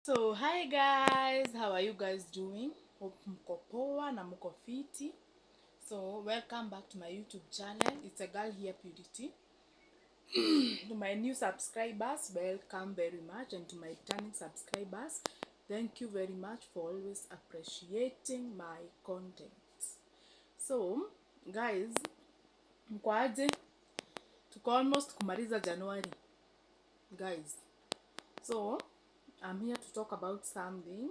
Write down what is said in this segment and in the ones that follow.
So hi guys, how are you guys doing? Hope mko poa na mko fiti. So welcome back to my YouTube channel. It's a girl here, Purity. To my new subscribers, welcome very much, and to my returning subscribers, thank you very much for always appreciating my content. So guys, mko aje? Tuko almost kumaliza January guys. So I'm here to talk about something.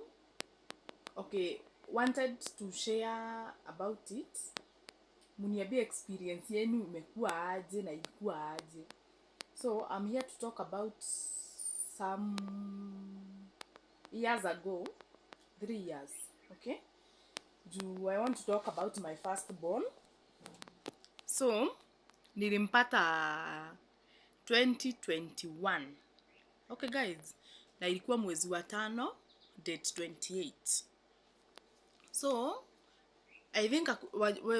Okay, wanted to share about it. Muniambie experience yenu imekuwa aje na ilikuwa aje. So I'm here to talk about some years ago, 3 years, okay? I want to talk about my firstborn. So nilimpata 2021. Okay guys, na ilikuwa mwezi wa 5, date 28. So I think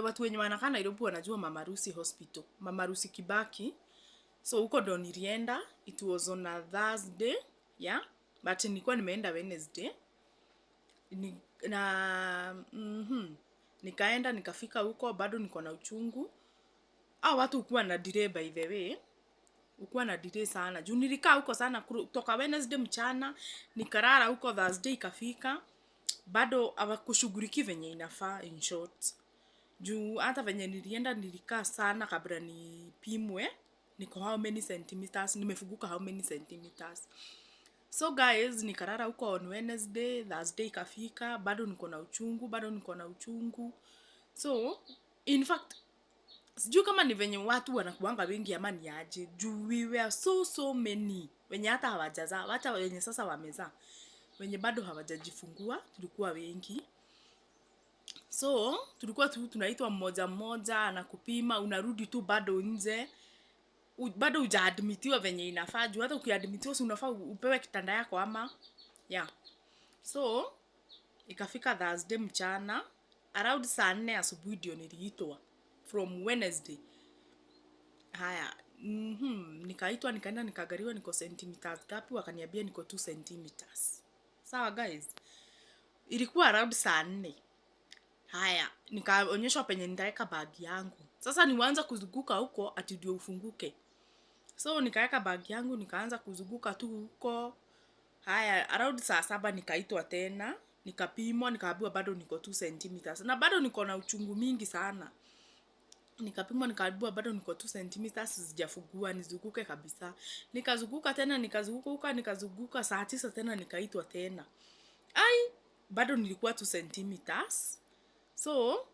watu wenye wanakaa Nairobi wanajua Mama Lucy Hospital, Mama Lucy Kibaki. So huko ndo nilienda, it was on a Thursday, yeah, but nilikuwa nimeenda Wednesday. Nikaenda nikafika huko, bado niko na uchungu. Watu ukuwa na delay, by the way, ukuwa na delay sana. Juu nilikaa huko sana kutoka Wednesday mchana, nikarara huko Thursday ikafika. Bado hawakushughulikia venye inafaa, in short. Juu hata venye nilienda nilikaa sana kabla nipimwe niko how many centimeters, nimefuguka how many centimeters. So guys, nikarara huko on Wednesday, Thursday ikafika, bado niko na uchungu. So in fact, sijui kama ni venye watu wanakuanga wengi ama ni aje. Juu we were so many wenye hata hawajazaa, hata wenye sasa wamezaa, wenye bado hawajajifungua, tulikuwa wengi. So tulikuwa tunaitwa mmoja mmoja, anakupima, unarudi tu bado nje, bado hujaadmitiwa venye inafaa. Juu hata ukiadmitiwa si unafaa upewe kitanda yako ama yeah. So ikafika Thursday mchana around saa 4 asubuhi ndio niliitwa from Wednesday. Haya, nikaitwa, nikaenda nikagariwa niko centimeters gapi, wakaniambia niko 2 centimeters. Sawa guys, ilikuwa around saa 4. Haya, nikaonyeshwa penye nitaweka bag yangu. Sasa nianza kuzunguka huko ati ndio ufunguke. So nikaweka bag yangu, nikaanza kuzunguka tu huko. Haya, around saa 7 nikaitwa tena, nikapimwa, nikaambiwa bado niko 2 centimeters. Na bado niko na uchungu mingi sana. Nikapimwa, nikaambiwa bado niko 2 centimeters, sijafungua, nizunguke kabisa. Nikazunguka tena, nikazunguka saa 9 tena nikaitwa tena. Bado nilikuwa 2 centimeters. So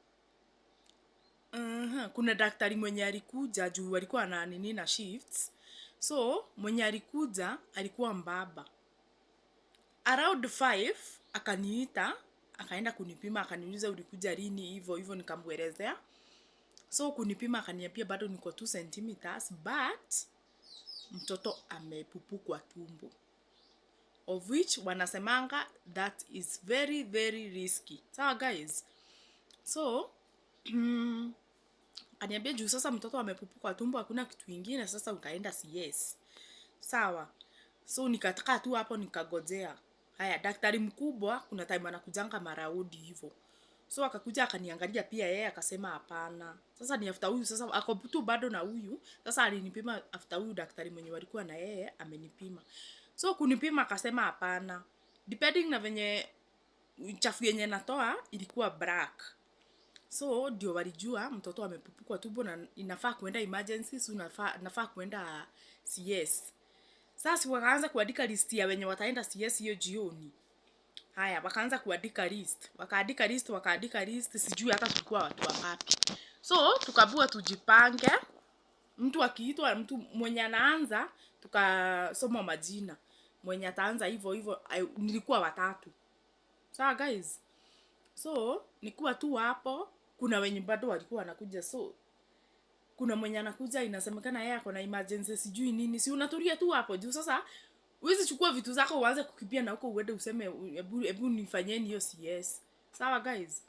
kuna daktari mwenye alikuja juu walikuwa na nini na shifts. So mwenye alikuja alikuwa mbaba. Around 5 akaniita, akaenda kunipima, akaniuliza ulikuja lini, hivyo nikamwelezea. So kunipima akaniambia bado niko 2 centimeters but mtoto amepupu kwa tumbo, of which wanasemanga that is very risky. Sawa guys. So aniambia juu sasa mtoto amepupu kwa tumbo, hakuna kitu kingine, sasa utaenda CS. Sawa. So nikataka tu hapo nikagojea. Haya, daktari mkubwa kuna time anakujanga maraudi hivyo. So akakuja akaniangalia pia yeye akasema hapana. Sasa ni after huyu, sasa ako tu bado na huyu. Sasa alinipima after huyu daktari mwenye walikuwa na yeye amenipima. So kunipima akasema hapana. Depending na venye chafu yenye natoa ilikuwa black. So ndio walijua mtoto amepupu kwa tumbo na inafaa kuenda emergency, so nafaa kuenda CS. Sasa wakaanza kuandika list ya wenye wataenda CS hiyo jioni. Haya, wakaanza kuandika list. Wakaandika list, sijui hata tulikuwa watu wangapi. So tukaambiwa tujipange. Mtu akiitwa, mtu mwenye anaanza, tukasoma majina. Mwenye ataanza hivyo, nilikuwa watatu. Sawa guys. So nikuwa tu hapo, kuna wenye bado walikuwa wanakuja. So kuna mwenye anakuja inasemekana yeye ako na emergency sijui nini. Si unatulia tu hapo juu sasa uwezi chukua vitu zako uanze kukimbia na huko uende useme hebu nifanyeni hiyo CS. Sawa guys.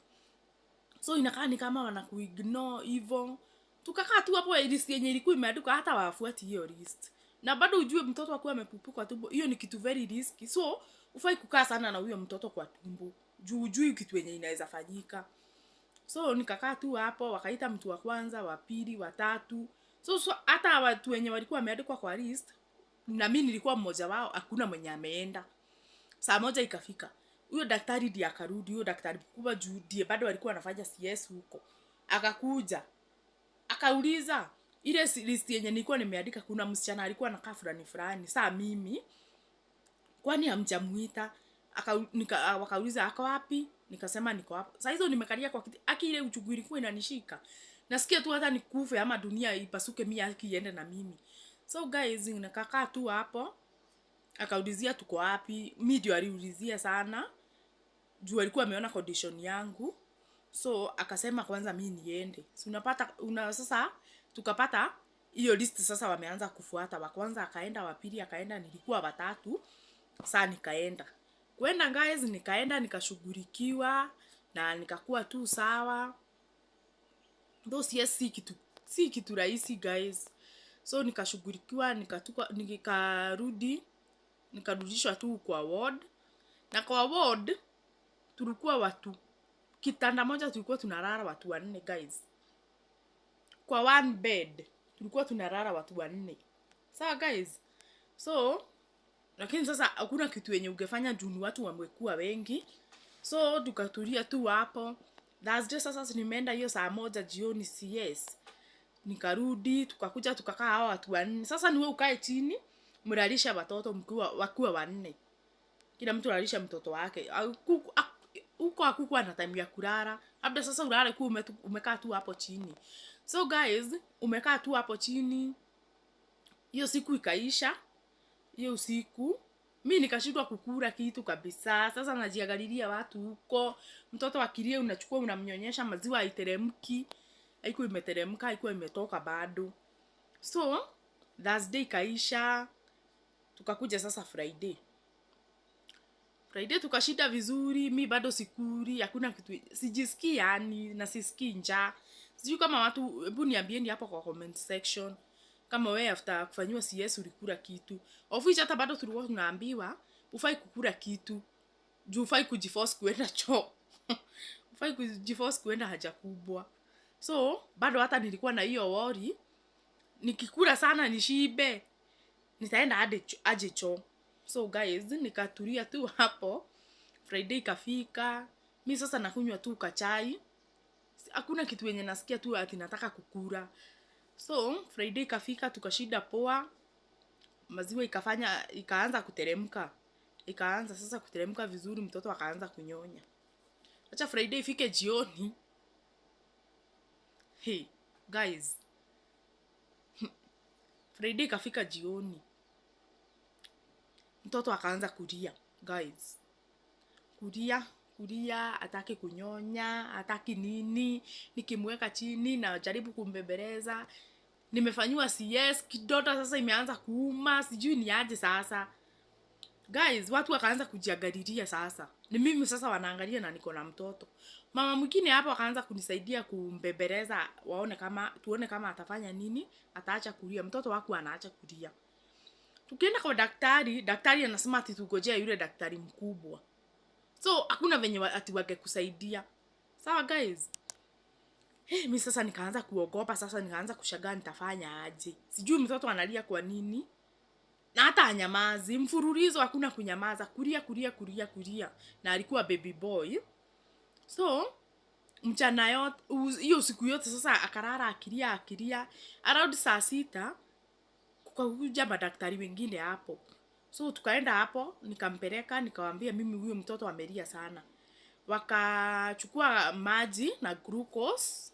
So inakaa ni kama wanakuignore hivyo. Tukakaa tu hapo, list yenye ilikuwa imeandikwa hata wafuati hiyo list. Na bado ujue mtoto akiwa amepupuka tumbo, hiyo ni kitu very risky. So ufai kukaa sana na huyo mtoto kwa tumbo. Juu kitu yenye inaweza fanyika. So nikakaa tu hapo, wakaita mtu wa kwanza, wa pili, wa tatu. So hata watu wenye walikuwa wameandikwa kwa list, na mimi nilikuwa mmoja wao, hakuna mwenye ameenda. Saa moja ikafika. Huyo daktari ndiye akarudi, huyo daktari mkubwa juu ndiye bado alikuwa anafanya CS huko. Akakuja. Akauliza, ile list yenye nilikuwa nimeandika kuna msichana alikuwa anakaa fulani. Saa mimi kwani hamjamuita? Wakauliza ako wapi? Nikasema niko hapa. Sasa hizo nimekalia kwa kiti. Aki ile uchungu ilikuwa inanishika. Nasikia tu hata nikufe ama dunia ipasuke mimi akiende na mimi. So guys, nikakaa tu hapo. Akaulizia tuko wapi? Mimi ndio aliulizia sana. Juu alikuwa ameona condition yangu. So akasema kwanza mimi niende. Si unapata sasa tukapata hiyo list sasa wameanza kufuata. Wa kwanza akaenda, wa pili akaenda, nilikuwa watatu. Sasa nikaenda. Kwenda guys, nikaenda nikashughulikiwa na nikakuwa tu sawa. Though yes, si kitu rahisi guys. So nikashughulikiwa, nikarudishwa tu kwa ward. Na kwa ward tulikuwa watu kitanda moja tulikuwa tunalala watu 4 guys. Kwa one bed tulikuwa tunalala watu 4. Sawa guys. So lakini sasa hakuna kitu yenye ungefanya juu ni watu wamekuwa wengi. So tukatulia tu hapo. Thursday sasa nimeenda hiyo saa 1 jioni CS. Nikarudi, tukakuja tukakaa hao watu 4. Sasa ni wewe ukae chini, mlalisha watoto wakiwa 4. Kila mtu alalisha mtoto wake. Huko hakukuwa na time ya kulala. Labda sasa ulale kwa umekaa tu hapo chini. So guys, umekaa tu hapo chini. Hiyo siku ikaisha. Hiyo usiku mimi nikashindwa kukula kitu kabisa. Sasa najiangalilia watu huko, mtoto akilia unachukua unamnyonyesha, maziwa haiteremki. Haikuwa imeteremka, haikuwa imetoka bado. So Thursday kaisha, tukakuja sasa Friday tukashinda vizuri. Mimi bado sikuli, hakuna kitu, sijisikii yani na sisikii njaa. Sijui kama watu, hebu niambieni hapo kwa comment section kama wewe after kufanywa CS ulikula kitu. Ofisi hata bado tulikuwa tunaambiwa ufai kukula kitu. Juu ufai kujiforce kuenda choo. Ufai kujiforce kuenda haja kubwa. So bado hata nilikuwa na hiyo worry, nikikula sana nishibe, nitaenda aje choo. So guys, nikatulia tu hapo. Friday ikafika, mimi sasa nakunywa tu kachai. Hakuna kitu yenye nasikia tu ati nataka kukula. So Friday ikafika, tukashinda poa. Maziwa ikaanza kuteremka. Ikaanza sasa kuteremka vizuri, mtoto akaanza kunyonya. Acha Friday ifike jioni. Hey guys. Friday ikafika jioni. Mtoto akaanza kulia, guys. Kulia, hataki kunyonya, hataki nini. Nikimweka chini na jaribu kumbebeleza. Nimefanywa CS, kidota sasa imeanza kuuma, sijui ni aje sasa. Guys, watu wakaanza kujiangalilia sasa. Ni mimi sasa wanaangalia na niko na mtoto. Mama mwingine hapo akaanza kunisaidia kumbebeleza, tuone kama atafanya nini, ataacha kulia. Mtoto wako anaacha kulia. Tukienda kwa daktari anasema ati tugojea yule daktari mkubwa. So hakuna venye ati wangekusaidia. Sawa guys. Mimi sasa nikaanza kuogopa, sasa nikaanza kushangaa nitafanya aje. Sijui mtoto analia kwa nini. Na hata anyamazi, mfululizo hakuna kunyamaza, kulia. Na alikuwa baby boy. So mchana yote, hiyo siku yote sasa akarara akilia. Around saa 6 kukakuja madaktari wengine hapo. So tukaenda hapo, nikampeleka, nikawaambia mimi huyo mtoto amelia sana. Wakachukua maji na glucose,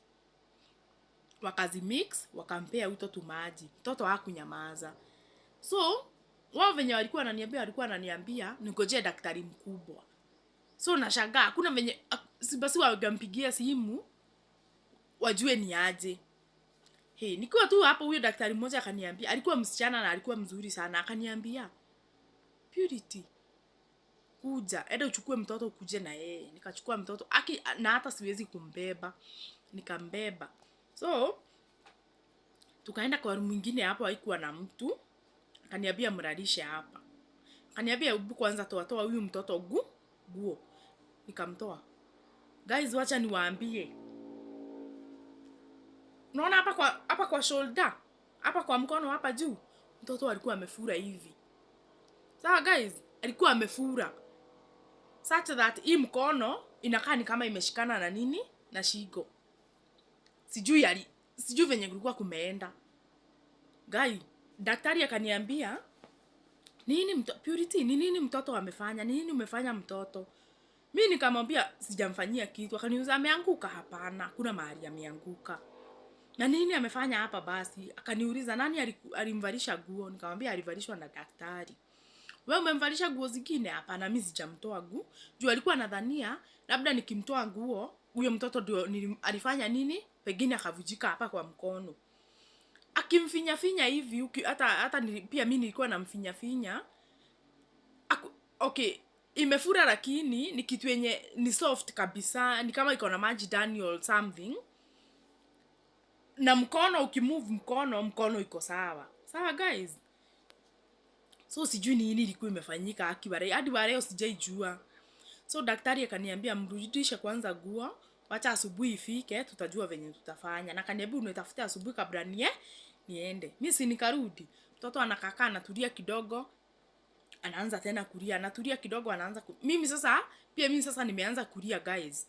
wakazimix, wakampea mtoto maji. Mtoto hakunyamaza. So wao venye walikuwa wananiambia ningojee daktari mkubwa. So nashangaa kuna venye basi wagampigia simu wajue ni aje. Nikiwa tu hapo, huyo daktari mmoja akaniambia, alikuwa msichana na alikuwa mzuri sana, akaniambia, Purity, kuja, enda uchukue mtoto ukuje na yeye. Nikachukua mtoto, na hata siwezi kumbeba. Nikambeba. So tukaenda kwa room nyingine hapo, haikuwa na mtu. Akaniambia mlalishe hapa. Akaniambia hebu kwanza toa huyu mtoto nguo. Nikamtoa. Guys, wacha niwaambie. Unaona hapa kwa shoulder? Hapa kwa mkono hapa juu. Mtoto alikuwa amefura hivi. Sawa guys, alikuwa amefura. Such that hii mkono inakaa ni kama imeshikana na nini? Na shingo. Sijui venye kulikuwa kumeenda. Guy, daktari akaniambia, Purity, nini mtoto amefanya? Nini umefanya mtoto? Mimi nikamwambia sijamfanyia kitu. Akaniuliza ameanguka? Hapana, kuna mahali ameanguka. Na nini amefanya hapa basi? Akaniuliza nani alimvalisha nguo? Nikamwambia alivalishwa na daktari. Wewe umemvalisha nguo zingine? Hapana, mimi sijamtoa nguo. Juu alikuwa anadhania labda nikimtoa nguo, huyo mtoto ndio alifanya nini? Pengine akavujika hapa kwa mkono. Akimfinya hivi, hata pia mimi nilikuwa namfinya. Okay, imefura lakini ni kitu yenye ni soft kabisa, ni kama iko na maji ndani or something. Na mkono ukimove mkono iko sawa. Sawa guys. So sijui nini ilikuwa imefanyika hadi wa leo sijaijua. So daktari akaniambia mrudishe kwanza nguo, wacha asubuhi ifike tutajua venye tutafanya. Na akaniambia unitafutie asubuhi kabla niende. Mimi si nikarudi. Mtoto anakaa anatulia kidogo, anaanza tena kulia, anatulia kidogo anaanza mimi sasa nimeanza kulia guys.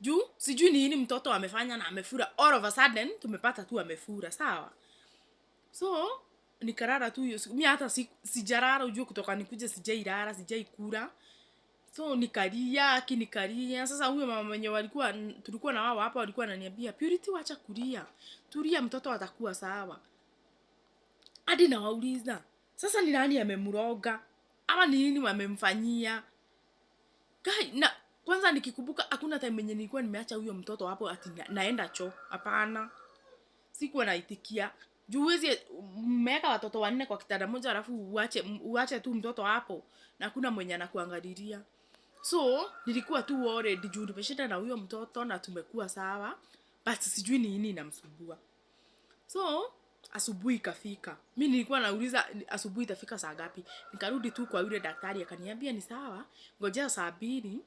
Juu sijui nini mtoto amefanya na amefura. All of a sudden tumepata tu amefura, sawa? So nikarara tu hiyo siku. Mimi hata sijarara, ujue kutoka nikuje sijailala, sijaikula. So nikalia. Sasa huyo mama mwenye tulikuwa na wao hapa walikuwa wananiambia, Purity wacha kulia. Tulia, mtoto atakuwa sawa. Hadi nawauliza, sasa ni nani amemroga? Ama ni nini wamemfanyia? Guy, na kwanza nikikumbuka hakuna time yenye nilikuwa nimeacha huyo mtoto hapo ati naenda choo. Hapana. Sikuwa naitikia. Juu huwezi mmeweka watoto 4 kwa kitanda moja alafu uache tu mtoto hapo na hakuna mwenye anakuangalilia. So nilikuwa tu worried juu nimeshinda na huyo mtoto na tumekuwa sawa, but sijui ni nini inamsumbua. So asubuhi ikafika. Mimi nilikuwa nauliza asubuhi itafika saa ngapi. Nikarudi tu kwa yule daktari akaniambia ni sawa, ngojea saa 2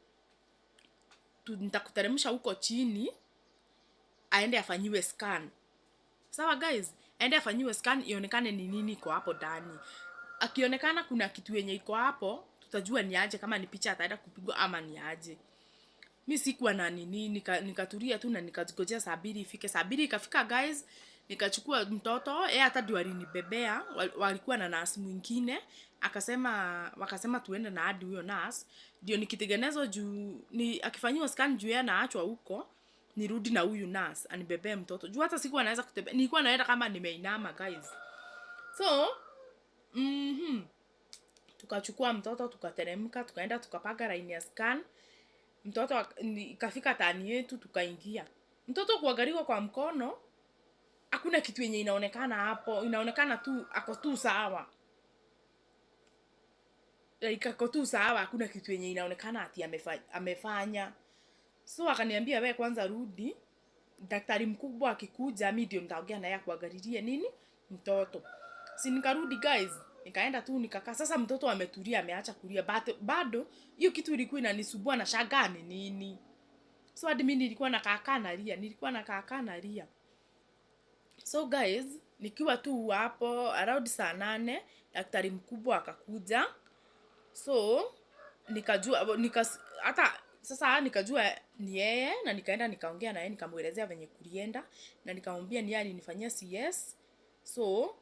nitakuteremsha huko chini aende afanyiwe scan. Sawa guys, aende afanyiwe scan ionekane ni nini iko hapo ndani. Akionekana kuna kitu yenye iko hapo, tutajua ni aje, kama ni picha ataenda kupigwa ama ni aje. Mimi sikuwa na nini, nikatulia tu na nikagojea saa 2 ifike. Saa 2 ikafika guys, nikachukua mtoto, hata ndio alinibebea, walikuwa na nurse mwingine, wakasema tuende na hadi huyo nurse, ndio nikitengenezwa juu akifanywa scan juu anaachwa huko, nirudi na huyu nurse anibebee mtoto. Juu hata sikuwa naweza kutembea, nilikuwa naenda kama nimeinama guys. So tukachukua mtoto, tukateremka, tukaenda tukapanga line ya scan. Mtoto ikafika tani yetu, tukaingia. Mtoto kuangaliwa kwa mkono, hakuna kitu yenye inaonekana hapo. Inaonekana tu ako tu sawa. Like ako tu sawa, hakuna kitu yenye inaonekana ati amefanya. So akaniambia wewe kwanza rudi, daktari mkubwa akikuja mimi ndio nitaongea naye kuangalilia nini mtoto. Si nikarudi guys, nikaenda tu nikakaa. Sasa mtoto ametulia, ameacha kulia, bado hiyo kitu ilikuwa inanisumbua na shangaa ni nini. So hadi mimi nilikuwa nakaa nalia. So guys, nikiwa tu hapo around saa 8 daktari mkubwa akakuja. So nikajua nikajua ni yeye, na nikaenda nikaongea na yeye, nikamuelezea venye kulienda na nikamwambia ni yeye alinifanyia CS. So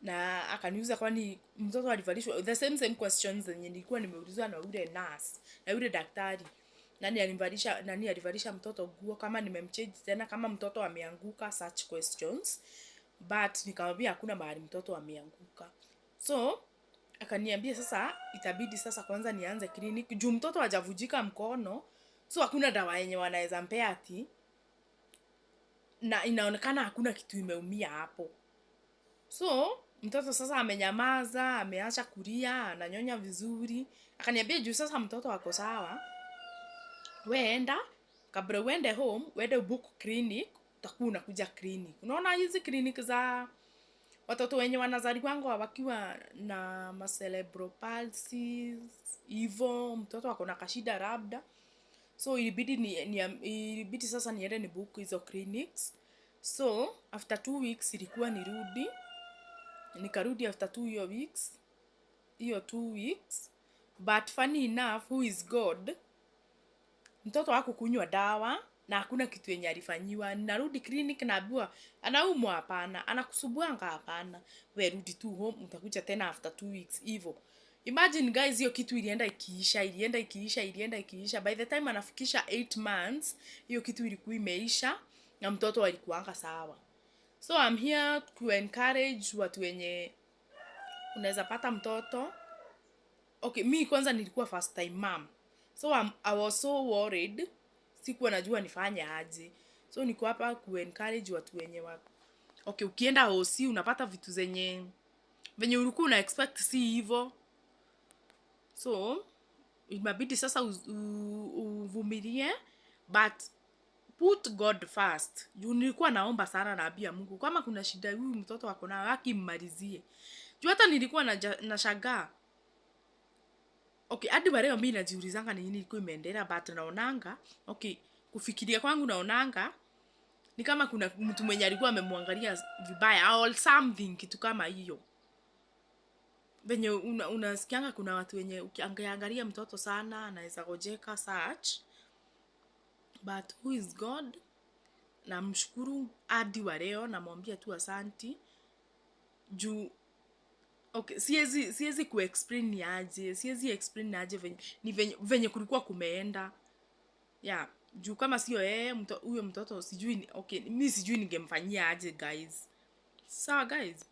na akaniuliza kwani mtoto alivalishwa the same questions zenye nilikuwa nimeulizwa na yule nurse na yule daktari. Nani alivalisha mtoto nguo, kama nimemchange tena, kama mtoto ameanguka, such questions. But nikamwambia hakuna mahali mtoto ameanguka. So akaniambia sasa itabidi sasa kwanza nianze clinic juu mtoto hajavujika mkono. So hakuna dawa yenye wanaweza mpea ati, na inaonekana hakuna kitu imeumia hapo. So mtoto sasa amenyamaza, ameacha kulia, ananyonya vizuri. Akaniambia juu sasa mtoto ako sawa, weenda kabla uende home, uende book clinic, utakuwa unakuja clinic. Unaona hizi clinic za watoto wenye wanazaliwanga wakiwa na cerebral palsy hivyo, mtoto ako na kashida labda, so ilibidi sasa niende ni book hizo clinics. So after 2 weeks ilikuwa nirudi, nikarudi after 2 weeks, hiyo 2 weeks. But funny enough, who is God, mtoto wako kunywa dawa na hakuna kitu yenye alifanyiwa. Narudi clinic naambiwa anaumwa, hapana. Anakusubuanga, hapana. We rudi tu home, utakuja tena after 2 weeks hivyo. Imagine guys, hiyo kitu ilienda ikiisha. By the time anafikisha 8 months, hiyo kitu ilikuwa imeisha na mtoto alikuanga sawa. So I'm here to encourage watu wenye unaweza pata mtoto. Okay, mi kwanza nilikuwa first time mom. So I was so worried. Sikuwa najua nifanye aje. So niko hapa ku encourage watu wenye okay, ukienda OC unapata vitu venye ulikuwa una expect si hivyo. So imabidi sasa uvumilie, but put God first. Juu nilikuwa naomba sana, naambia Mungu kama kuna shida huyu mtoto wako nayo akimmalizie. Juu hata nilikuwa nashangaa. Okay, hadi leo mimi najiulizanga ni nini ilikuwa imeendelea, but naonanga, okay, kufikiria kwangu naonanga ni kama kuna mtu mwenye alikuwa amemwangalia vibaya or something, kitu kama hiyo. Venye unasikianga kuna watu wenye ukiangalia mtoto sana anaweza gojeka such, but who is God? Na mshukuru hadi leo, namwambia tu asanti. Juu okay, siwezi kuexplain ni aje, venye kulikuwa kumeenda. Yeah, juu kama sio yeye huyo mtoto sijui, okay, mimi sijui ningemfanyia aje guys. Sawa guys,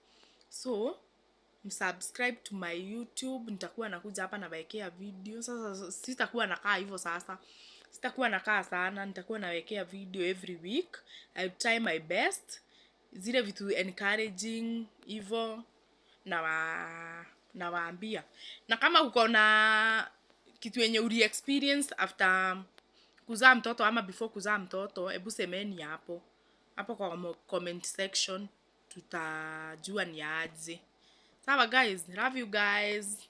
so msubscribe to my YouTube, nitakuwa nakuja hapa nawekea video. Sasa sitakuwa nakaa hivyo, sasa sitakuwa nakaa sana, nitakuwa nawekea video every week. I'll try my best, zile vitu encouraging hivyo nawaambia. Na kama uko na kitu yenye uli experience after kuzaa mtoto ama before kuzaa mtoto, hebu semeni hapo kwa comment section, tutajua ni aje. Sawa guys, love you guys.